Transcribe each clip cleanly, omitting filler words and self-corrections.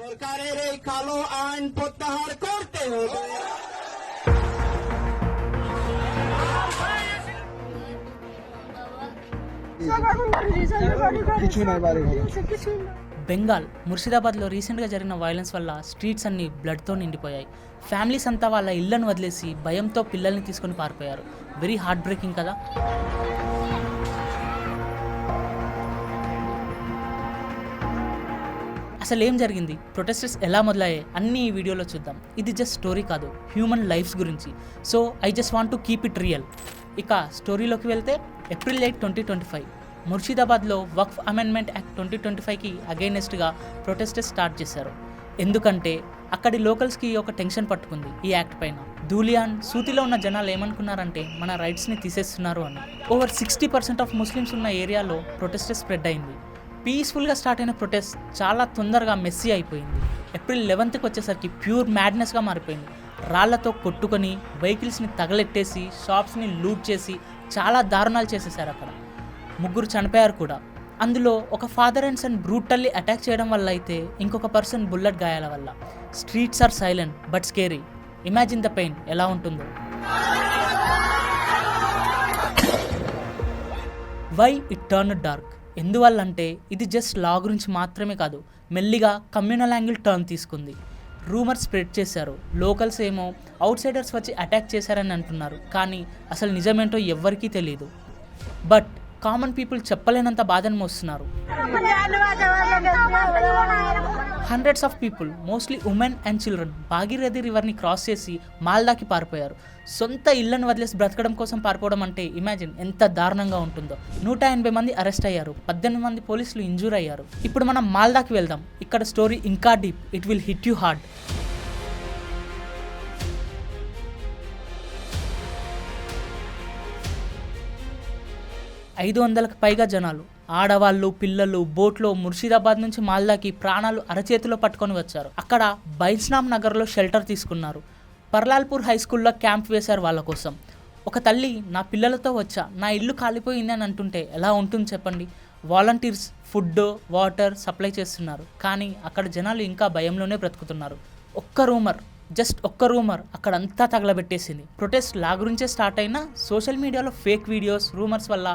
সরকারের এই কালো আইন প্রত্যাহার করতে হবে। బెంగాల్ ముర్షిదాబాద్లో రీసెంట్గా జరిగిన వైలెన్స్ వల్ల స్ట్రీట్స్ అన్ని బ్లడ్తో నిండిపోయాయి. ఫ్యామిలీస్ అంతా వాళ్ళ ఇళ్లను వదిలేసి భయంతో పిల్లల్ని తీసుకొని పారిపోయారు. వెరీ హార్ట్ బ్రేకింగ్ కదా. అసలు ఏం జరిగింది, ప్రొటెస్టర్స్ ఎలా మొదలయ్యాయి అన్నీ ఈ వీడియోలో చూద్దాం. ఇది జస్ట్ స్టోరీ కాదు, హ్యూమన్ లైఫ్స్ గురించి. So I just want to keep it real. ఇక స్టోరీలోకి వెళ్తే ఏప్రిల్ 8, 2025 ముర్షిదాబాద్లో వక్ఫ్ అమెండ్మెంట్ యాక్ట్ 2025కి అగైనెస్ట్గా ప్రొటెస్టర్స్ స్టార్ట్ చేశారు. ఎందుకంటే అక్కడి లోకల్స్కి ఒక టెన్షన్ పట్టుకుంది ఈ యాక్ట్ పైన. ధూలియాన్, సూతిలో ఉన్న జనాలు ఏమనుకున్నారంటే మన రైట్స్ని తీసేస్తున్నారు అని. ఓవర్ 60% ఆఫ్ ముస్లిమ్స్ ఉన్న ఏరియాలో ప్రొటెస్టర్స్ స్ప్రెడ్ అయింది. పీస్ఫుల్గా స్టార్ట్ అయిన ప్రొటెస్ట్ చాలా తొందరగా మెస్సీ అయిపోయింది. ఏప్రిల్ 11కి వచ్చేసరికి ప్యూర్ మ్యాడ్నెస్గా మారిపోయింది. రాళ్లతో కొట్టుకొని వెహికల్స్ని తగలెట్టేసి షాప్స్ని లూట్ చేసి చాలా దారుణాలు చేసేసారు. అక్కడ 3 చనిపోయారు కూడా. అందులో ఒక father and son brutally attack చేయడం వల్ల అయితే ఇంకొక పర్సన్ బుల్లెట్ గాయాల వల్ల. Streets are silent but scary. Imagine the pain ఎలా ఉంటుందో. Why it turn dark? ఎందువల్లంటే ఇది జస్ట్ లా గురించి మాత్రమే కాదు, మెల్లిగా కమ్యూనల్ యాంగిల్ టర్న్ తీసుకుంది. రూమర్స్ స్ప్రెడ్ చేశారు. లోకల్స్ ఏమో అవుట్ సైడర్స్ వచ్చి అటాక్ చేశారని అంటున్నారు, కానీ అసలు నిజమేంటో ఎవ్వరికీ తెలియదు. బట్ కామన్ పీపుల్ చెప్పలేనంత బాధను మోస్తున్నారు. Hundreds of people, mostly women and children, Bhagirathi రివర్ని క్రాస్ చేసి మాల్దాకి పారిపోయారు. సొంత ఇళ్లను వదిలేసి బ్రతకడం కోసం పారిపోవడం అంటే ఇమాజిన్ ఎంత దారుణంగా ఉంటుందో. 180 మంది అరెస్ట్ అయ్యారు, 18 మంది పోలీసులు ఇంజూర్ అయ్యారు. ఇప్పుడు మనం మాల్దాకి వెళ్దాం. ఇక్కడ స్టోరీ ఇంకా deep. It will hit you hard. 500కి పైగా జనాలు, ఆడవాళ్ళు, పిల్లలు బోట్లో ముర్షిదాబాద్ నుంచి మాల్దాకి ప్రాణాలు అరచేతిలో పట్టుకొని వచ్చారు. అక్కడ బైస్నామ్ నగర్లో షెల్టర్ తీసుకున్నారు. పర్లాల్పూర్ హై స్కూల్లో క్యాంప్ వేశారు వాళ్ళ కోసం. ఒక తల్లి, నా పిల్లలతో వచ్చా, నా ఇల్లు కాలిపోయింది అని అంటుంటే ఎలా ఉంటుంది చెప్పండి. వాలంటీర్స్ ఫుడ్, వాటర్ సప్లై చేస్తున్నారు, కానీ అక్కడ జనాలు ఇంకా భయంలోనే బ్రతుకుతున్నారు. ఒక్క రూమర్ అక్కడంతా తగలబెట్టేసింది. ప్రొటెస్ట్ లా గురించే స్టార్ట్ అయినా సోషల్ మీడియాలో ఫేక్ వీడియోస్, రూమర్స్ వల్ల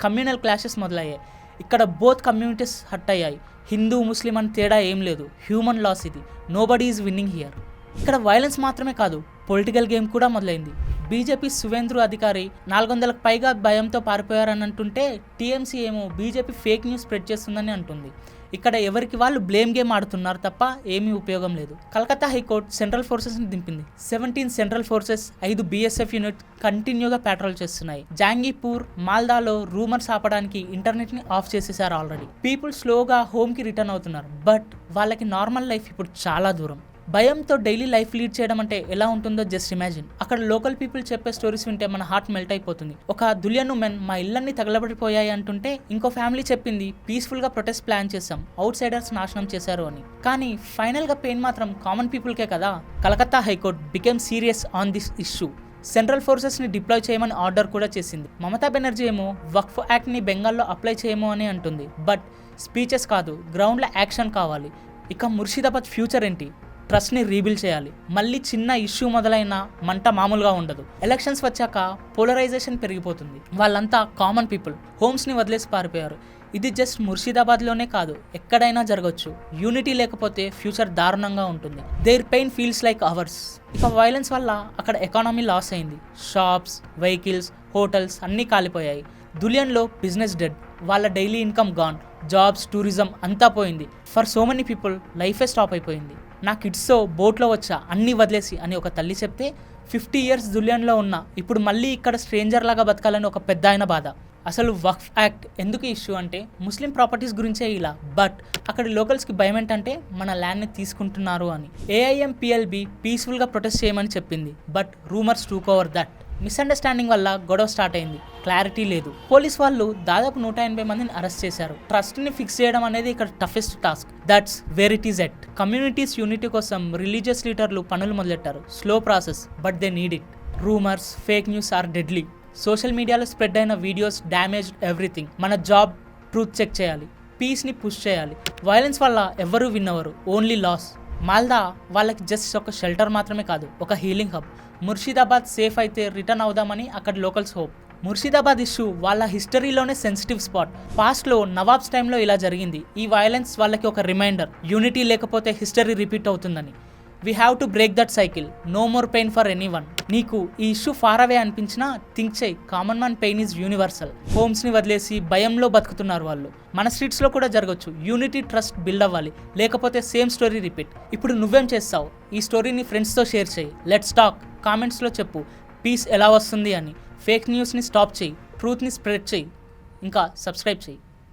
కమ్యూనల్ క్లాషెస్ మొదలయ్యాయి. ఇక్కడ బోత్ కమ్యూనిటీస్ హర్ట్ అయ్యాయి. హిందూ, ముస్లిం అని తేడా ఏం లేదు. హ్యూమన్ లాస్ ఇది. Nobody is winnowing here. ఇక్కడ వైలెన్స్ మాత్రమే కాదు, పొలిటికల్ గేమ్ కూడా మొదలైంది. బీజేపీ సువేంద్రు అధికారి 400కి పైగా భయంతో పారిపోయారని అంటుంటే టీఎంసీ ఏమో బీజేపీ ఫేక్ న్యూస్ స్ప్రెడ్ చేస్తుందని అంటుంది. ఇక్కడ ఎవరికి వాళ్ళు బ్లేమ్ గేమ్ ఆడుతున్నారు తప్ప ఏమీ ఉపయోగం లేదు. కలకత్తా హైకోర్టు సెంట్రల్ ఫోర్సెస్ని దింపింది. 17 సెంట్రల్ ఫోర్సెస్, 5 బీఎస్ఎఫ్ యూనిట్ కంటిన్యూగా పెట్రోల్ చేస్తున్నాయి. జాంగీపూర్, మాల్దాలో రూమర్స్ ఆపడానికి ఇంటర్నెట్ని ఆఫ్ చేసేసారు ఆల్రెడీ. పీపుల్ స్లోగా హోమ్కి రిటర్న్ అవుతున్నారు. బట్ వాళ్ళకి నార్మల్ లైఫ్ ఇప్పుడు చాలా దూరం. భయంతో డైలీ లైఫ్ లీడ్ చేయడం అంటే ఎలా ఉంటుందో జస్ట్ ఇమాజిన్. అక్కడ లోకల్ పీపుల్ చెప్పే స్టోరీస్ వింటే మన హార్ట్ మెల్ట్ అయిపోతుంది. ఒక దులియన్ ఉమెన్, మా ఇళ్ళన్నీ తగలబడిపోయాయి అంటుంటే ఇంకో ఫ్యామిలీ చెప్పింది, పీస్ఫుల్గా ప్రొటెస్ట్ ప్లాన్ చేసాం, అవుట్ సైడర్స్ నాశనం చేశారు అని. కానీ ఫైనల్గా పెయిన్ మాత్రం కామన్ పీపుల్కే కదా. Calcutta high court became serious on this issue. Central ఫోర్సెస్ని డిప్లాయ్ చేయమని ఆర్డర్ కూడా చేసింది. మమతా బెనర్జీ ఏమో వక్ఫ్ యాక్ట్ని బెంగాల్లో అప్లై చేయమో అని అంటుంది. బట్ స్పీచెస్ కాదు, గ్రౌండ్లో యాక్షన్ కావాలి. ఇక ముర్షిదాబాద్ ఫ్యూచర్ ఏంటి? ట్రస్ట్ని రీబిల్డ్ చేయాలి. మళ్ళీ చిన్న ఇష్యూ మొదలైన మంట మామూలుగా ఉండదు. ఎలక్షన్స్ వచ్చాక పోలరైజేషన్ పెరిగిపోతుంది. వాళ్ళంతా కామన్ పీపుల్ హోమ్స్ని వదిలేసి పారిపోయారు. ఇది జస్ట్ ముర్షిదాబాద్లోనే కాదు, ఎక్కడైనా జరగవచ్చు. యూనిటీ లేకపోతే ఫ్యూచర్ దారుణంగా ఉంటుంది. Their pain feels like hours. ఇక వైలెన్స్ వల్ల అక్కడ ఎకానమీ లాస్ అయింది. షాప్స్, వెహికల్స్, హోటల్స్ అన్నీ కాలిపోయాయి. దులియన్లో బిజినెస్ డెడ్. వాళ్ళ daily income gone. Jobs, tourism అంతా పోయింది. ఫర్ సో మెనీ పీపుల్ లైఫే స్టాప్ అయిపోయింది. నా కిడ్స్తో బోట్లో వచ్చా, అన్నీ వదిలేసి అని ఒక తల్లి చెప్తే 50 ఇయర్స్ దులియన్లో ఉన్నా ఇప్పుడు మళ్ళీ ఇక్కడ స్ట్రేంజర్ లాగా బతకాలని ఒక పెద్ద ఆయన బాధ. అసలు వక్ఫ్ యాక్ట్ ఎందుకు ఇష్యూ అంటే ముస్లిం ప్రాపర్టీస్ గురించే ఇలా. బట్ అక్కడ లోకల్స్కి భయం ఏంటంటే మన ల్యాండ్ని తీసుకుంటున్నారు అని. ఏఐఎంపిఎల్బి పీస్ఫుల్గా ప్రొటెస్ట్ చేయమని చెప్పింది. But rumours టూక్ over that. Misunderstanding వల్ల గొడవ స్టార్ట్ అయింది. క్లారిటీ లేదు. పోలీస్ వాళ్ళు దాదాపు 180 మందిని అరెస్ట్ చేశారు. ట్రస్ట్ని ఫిక్స్ చేయడం అనేది ఇక్కడ toughest task. That's where it is at. Communities unity కోసం రిలీజియస్ లీడర్లు పనులు మొదలెట్టారు. Slow process but they need it. Rumours, fake news are deadly. Social మీడియాలో స్ప్రెడ్ అయిన వీడియోస్ డ్యామేజ్డ్ ఎవ్రీథింగ్. మన జాబ్ ట్రూత్ చెక్ చేయాలి, పీస్ని పుష్ చేయాలి. వైలెన్స్ వల్ల ఎవ్వరూ విన్ అవ్వరు, ఓన్లీ లాస్. మాల్దా వాళ్ళకి జస్ట్ ఒక షెల్టర్ మాత్రమే కాదు, ఒక హీలింగ్ హబ్. ముర్షిదాబాద్ సేఫ్ అయితే రిటర్న్ అవుదామని అక్కడ లోకల్స్ హోప్. ముర్షిదాబాద్ ఇష్యూ వాళ్ళ హిస్టరీలోనే సెన్సిటివ్ స్పాట్. పాస్ట్లో నవాబ్స్ టైంలో ఇలా జరిగింది. ఈ వైలెన్స్ వాళ్ళకి ఒక రిమైండర్, యూనిటీ లేకపోతే హిస్టరీ రిపీట్ అవుతుందని. We have to break that cycle. No more pain for anyone. నీకు ఈ ఇష్యూ ఫార్ అవే అనిపించినా థింక్ చేయి, common man pain is universal. హోమ్స్ని వదిలేసి భయంలో బతుకుతున్నారు వాళ్ళు. మన స్ట్రీట్స్లో కూడా జరగచ్చు. యూనిటీ, ట్రస్ట్ బిల్డ్ అవ్వాలి, లేకపోతే సేమ్ స్టోరీ రిపీట్. ఇప్పుడు నువ్వేం చేస్తావు? ఈ స్టోరీని ఫ్రెండ్స్తో షేర్ చేయి. Let's talk. కామెంట్స్లో చెప్పు పీస్ ఎలా వస్తుంది అని. ఫేక్ న్యూస్ని స్టాప్ చేయి, ట్రూత్ని స్ప్రెడ్ చేయి, ఇంకా సబ్స్క్రైబ్ చేయి.